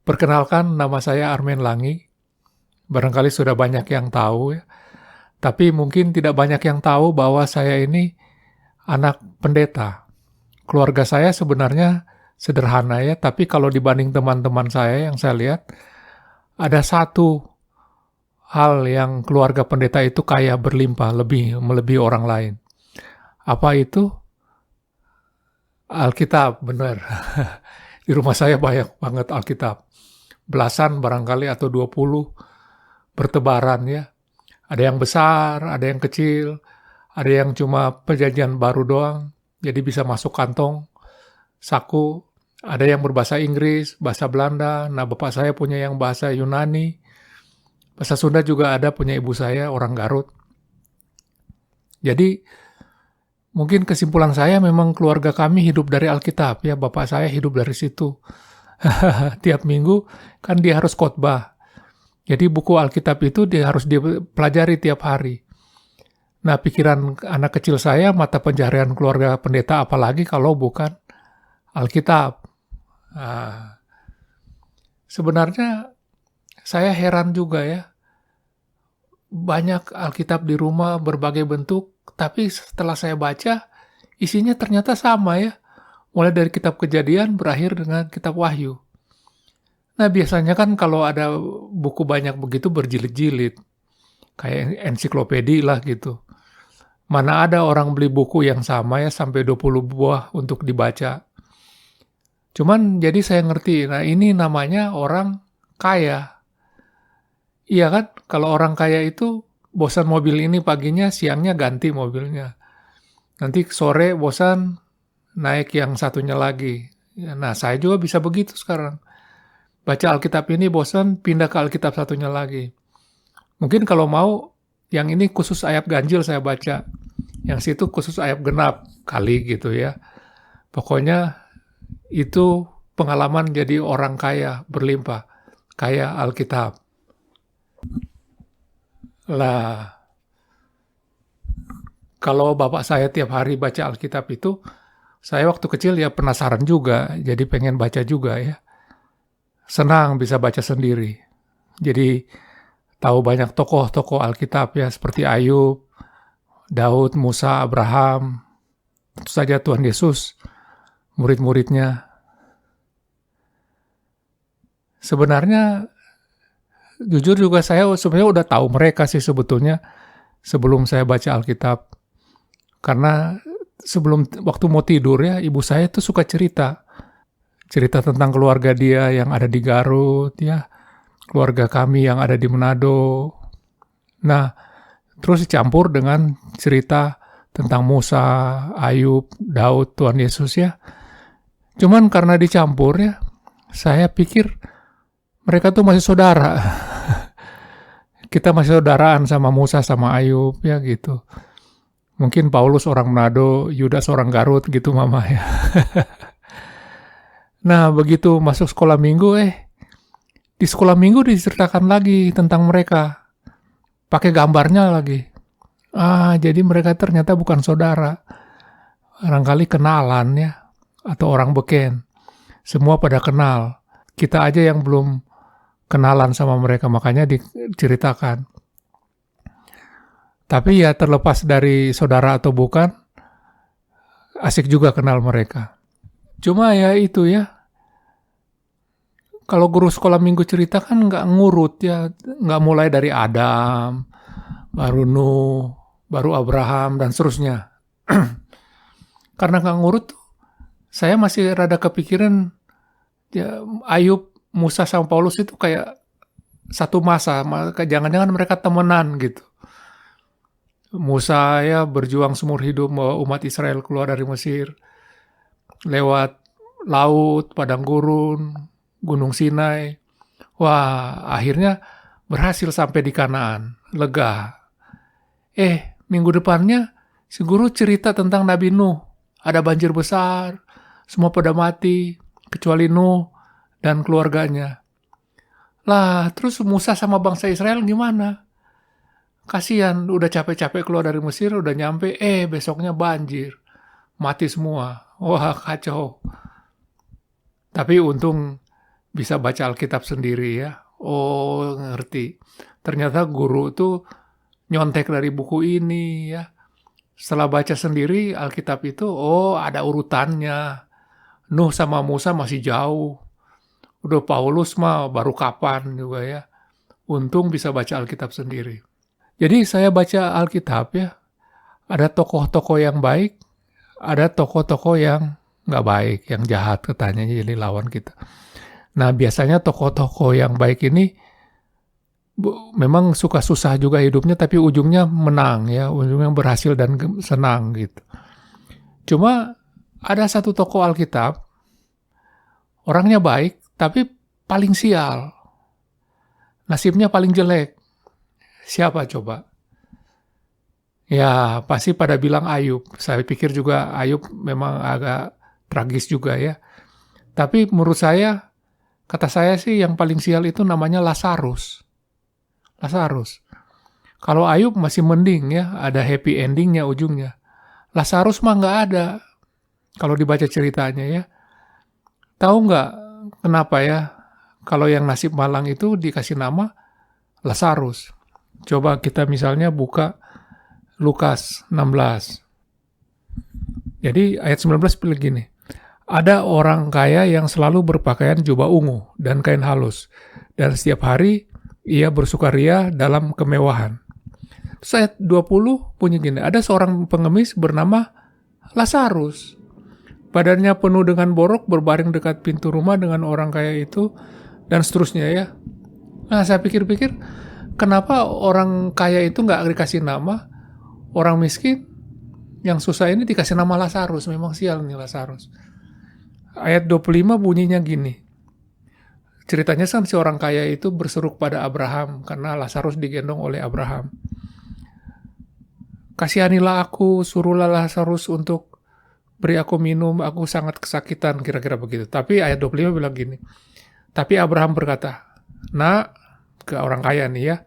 Perkenalkan, nama saya Armen Langi. Barangkali sudah banyak yang tahu ya. Tapi mungkin tidak banyak yang tahu bahwa saya ini anak pendeta. Keluarga saya sebenarnya sederhana ya, tapi kalau dibanding teman-teman saya yang saya lihat, ada satu hal yang keluarga pendeta itu kaya berlimpah, melebihi orang lain. Apa itu? Alkitab, benar. Di rumah saya banyak banget Alkitab. Belasan barangkali atau 20 bertebaran ya. Ada yang besar, ada yang kecil, ada yang cuma perjanjian baru doang, jadi bisa masuk kantong, saku. Ada yang berbahasa Inggris, bahasa Belanda. Nah, bapak saya punya yang bahasa Yunani. Bahasa Sunda juga ada, punya ibu saya, orang Garut. Jadi, mungkin kesimpulan saya memang keluarga kami hidup dari Alkitab. Ya, bapak saya hidup dari situ. Tiap minggu kan dia harus khotbah. Jadi buku Alkitab itu dia harus dipelajari tiap hari. Nah, pikiran anak kecil saya, mata pencaharian keluarga pendeta apalagi kalau bukan Alkitab. Nah, sebenarnya saya heran juga ya. Banyak Alkitab di rumah berbagai bentuk, tapi setelah saya baca, isinya ternyata sama ya. Mulai dari kitab Kejadian berakhir dengan kitab Wahyu. Nah, biasanya kan kalau ada buku banyak begitu berjilid-jilid. Kayak ensiklopedi lah gitu. Mana ada orang beli buku yang sama ya sampai 20 buah untuk dibaca. Cuman jadi saya ngerti, nah ini namanya orang kaya. Iya kan? Kalau orang kaya itu bosan mobil ini paginya, siangnya ganti mobilnya. Nanti sore bosan naik yang satunya lagi. Nah, saya juga bisa begitu sekarang. Baca Alkitab ini bosan, pindah ke Alkitab satunya lagi. Mungkin kalau mau, yang ini khusus ayat ganjil saya baca. Yang situ khusus ayat genap kali gitu ya. Pokoknya itu pengalaman jadi orang kaya, berlimpah. Kaya Alkitab. Lah, kalau bapak saya tiap hari baca Alkitab itu, saya waktu kecil ya penasaran juga, jadi pengen baca juga ya. Senang bisa baca sendiri. Jadi tahu banyak tokoh-tokoh Alkitab ya, seperti Ayub, Daud, Musa, Abraham, tentu saja Tuhan Yesus, murid-muridnya. Sebenarnya, jujur juga saya sebenarnya udah tahu mereka sih sebetulnya sebelum saya baca Alkitab. Karena waktu mau tidur ya, ibu saya tuh suka cerita. Cerita tentang keluarga dia yang ada di Garut, ya, keluarga kami yang ada di Manado. Nah, terus dicampur dengan cerita tentang Musa, Ayub, Daud, Tuhan Yesus ya. Cuman karena dicampur ya, saya pikir mereka tuh masih saudara. Kita masih saudaraan sama Musa sama Ayub ya gitu. Mungkin Paulus orang Manado, Yudas orang Garut gitu mama ya. Nah, begitu masuk sekolah minggu, di sekolah minggu diceritakan lagi tentang mereka. Pakai gambarnya lagi. Jadi mereka ternyata bukan saudara. Barangkali kenalan ya, atau orang beken. Semua pada kenal. Kita aja yang belum kenalan sama mereka, makanya diceritakan. Tapi ya terlepas dari saudara atau bukan, asik juga kenal mereka. Cuma ya itu ya, kalau guru sekolah minggu cerita kan nggak ngurut ya, nggak mulai dari Adam, baru Nuh, baru Abraham, dan seterusnya. Karena nggak ngurut, saya masih rada kepikiran ya, Ayub, Musa, sama Paulus itu kayak satu masa, jangan-jangan mereka temenan gitu. Musa ya berjuang seumur hidup membawa umat Israel keluar dari Mesir, lewat laut, padang gurun, Gunung Sinai. Wah, akhirnya berhasil sampai di Kanaan, lega. Minggu depannya si guru cerita tentang Nabi Nuh. Ada banjir besar, semua pada mati, kecuali Nuh dan keluarganya. Lah, terus Musa sama bangsa Israel gimana? Kasihan, udah capek-capek keluar dari Mesir, udah nyampe, besoknya banjir. Mati semua. Wah, kacau. Tapi untung bisa baca Alkitab sendiri ya. Oh, ngerti. Ternyata guru itu nyontek dari buku ini ya. Setelah baca sendiri Alkitab itu, oh ada urutannya. Nuh sama Musa masih jauh. Udah Paulus mah baru kapan juga ya. Untung bisa baca Alkitab sendiri. Jadi saya baca Alkitab ya. Ada tokoh-tokoh yang baik, ada tokoh-tokoh yang nggak baik, yang jahat katanya jadi lawan kita. Nah biasanya tokoh-tokoh yang baik ini memang suka susah juga hidupnya, tapi ujungnya menang ya, ujungnya berhasil dan senang gitu. Cuma ada satu tokoh Alkitab, orangnya baik, tapi paling sial. Nasibnya paling jelek. Siapa coba? Ya, pasti pada bilang Ayub. Saya pikir juga Ayub memang agak tragis juga ya. Tapi menurut saya, kata saya sih yang paling sial itu namanya Lazarus. Lazarus. Kalau Ayub masih mending ya, ada happy endingnya ujungnya. Lazarus mah nggak ada. Kalau dibaca ceritanya ya. Tahu nggak kenapa ya? Kalau yang nasib malang itu dikasih nama Lazarus. Coba kita misalnya buka Lukas 16. Jadi ayat 19 pilih gini. Ada orang kaya yang selalu berpakaian jubah ungu dan kain halus. Dan setiap hari ia bersukaria dalam kemewahan. Terus ayat 20 bunyi gini. Ada seorang pengemis bernama Lazarus. Badannya penuh dengan borok, berbaring dekat pintu rumah dengan orang kaya itu. Dan seterusnya ya. Nah saya pikir-pikir, kenapa orang kaya itu nggak dikasih nama, orang miskin yang susah ini dikasih nama Lazarus. Memang sial nih Lazarus. Ayat 25 bunyinya gini. Ceritanya kan si orang kaya itu berseru pada Abraham karena Lazarus digendong oleh Abraham. Kasihanilah aku, suruhlah Lazarus untuk beri aku minum, aku sangat kesakitan, kira-kira begitu. Tapi ayat 25 bilang gini. Tapi Abraham berkata, "Nak," ke orang kaya nih ya,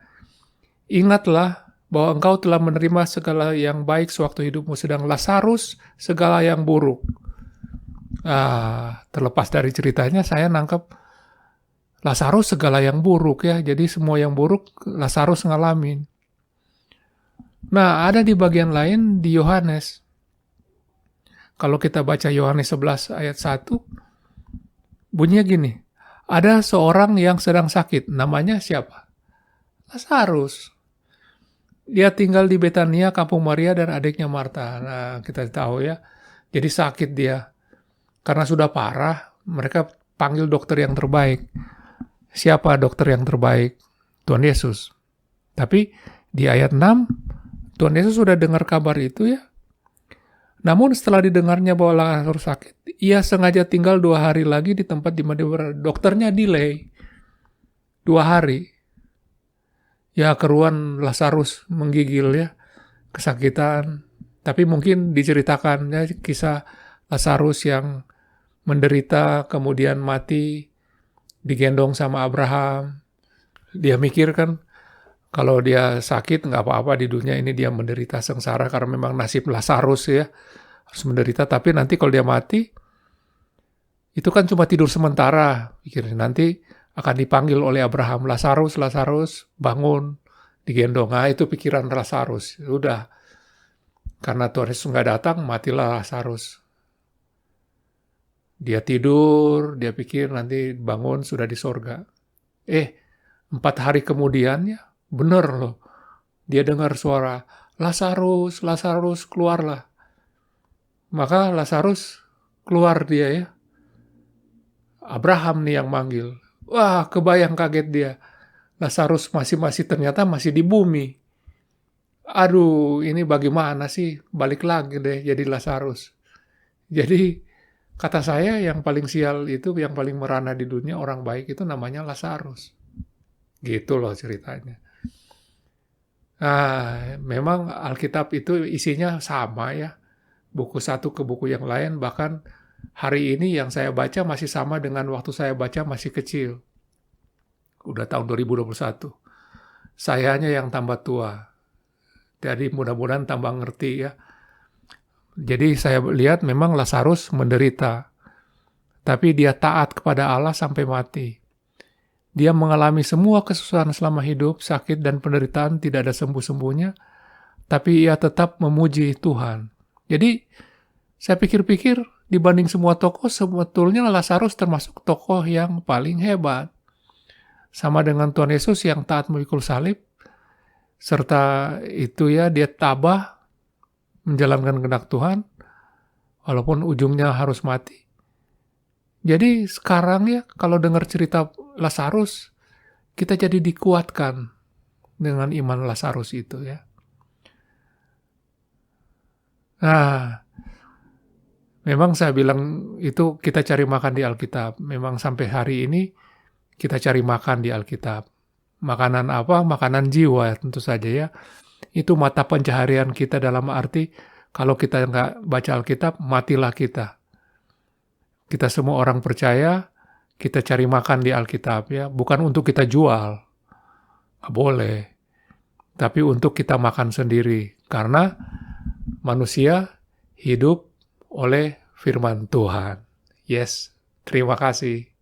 "ingatlah bahwa engkau telah menerima segala yang baik sewaktu hidupmu, sedang Lazarus segala yang buruk." Terlepas dari ceritanya, saya nangkep Lazarus segala yang buruk ya, jadi semua yang buruk Lazarus ngalamin. Nah, ada di bagian lain di Yohanes. Kalau kita baca Yohanes 11 ayat 1, bunyinya gini. Ada seorang yang sedang sakit, namanya siapa? Lazarus. Dia tinggal di Betania, kampung Maria dan adiknya Marta. Nah, kita tahu ya. Jadi sakit dia. Karena sudah parah, mereka panggil dokter yang terbaik. Siapa dokter yang terbaik? Tuhan Yesus. Tapi di ayat 6, Tuhan Yesus sudah dengar kabar itu ya. Namun setelah didengarnya bahwa Lazarus sakit, ia sengaja tinggal 2 hari lagi di tempat di mana dokternya delay. 2 hari. Ya keruan Lazarus menggigil ya, kesakitan. Tapi mungkin diceritakan ya kisah Lazarus yang menderita kemudian mati, digendong sama Abraham. Dia mikir kan, kalau dia sakit nggak apa-apa di dunia ini dia menderita sengsara karena memang nasib Lazarus ya harus menderita. Tapi nanti kalau dia mati itu kan cuma tidur sementara. Pikirnya nanti akan dipanggil oleh Abraham, Lazarus, Lazarus, bangun, digendong. Nah itu pikiran Lazarus. Udah karena Tuhan Yesus nggak datang, matilah Lazarus. Dia tidur, dia pikir nanti bangun sudah di sorga. 4 hari kemudian ya. Bener loh. Dia dengar suara, Lazarus, Lazarus, keluarlah. Maka Lazarus keluar dia ya. Abraham nih yang manggil. Wah, kebayang kaget dia. Lazarus masih ternyata masih di bumi. Aduh, ini bagaimana sih? Balik lagi deh jadi Lazarus. Jadi, kata saya yang paling sial itu, yang paling merana di dunia, orang baik itu namanya Lazarus. Gitu loh ceritanya. Memang Alkitab itu isinya sama ya. Buku satu ke buku yang lain, bahkan hari ini yang saya baca masih sama dengan waktu saya baca masih kecil. Udah tahun 2021. Sayanya yang tambah tua. Jadi mudah-mudahan tambah ngerti ya. Jadi saya lihat memang Lazarus menderita. tapi dia taat kepada Allah sampai mati. Dia mengalami semua kesusahan selama hidup, sakit dan penderitaan tidak ada sembuh-sembuhnya, tapi ia tetap memuji Tuhan. Jadi, saya pikir-pikir, dibanding semua tokoh, sebetulnya Lazarus termasuk tokoh yang paling hebat. Sama dengan Tuhan Yesus yang taat memikul salib, serta itu ya dia tabah menjalankan kehendak Tuhan, walaupun ujungnya harus mati. Jadi sekarang ya, kalau dengar cerita Lazarus, kita jadi dikuatkan dengan iman Lazarus itu ya. Nah, memang saya bilang itu kita cari makan di Alkitab. Memang sampai hari ini kita cari makan di Alkitab. Makanan apa? Makanan jiwa tentu saja ya. Itu mata pencaharian kita dalam arti kalau kita nggak baca Alkitab, matilah kita. Kita semua orang percaya, kita cari makan di Alkitab ya, bukan untuk kita jual, nggak boleh, tapi untuk kita makan sendiri, karena manusia hidup oleh firman Tuhan. Yes, terima kasih.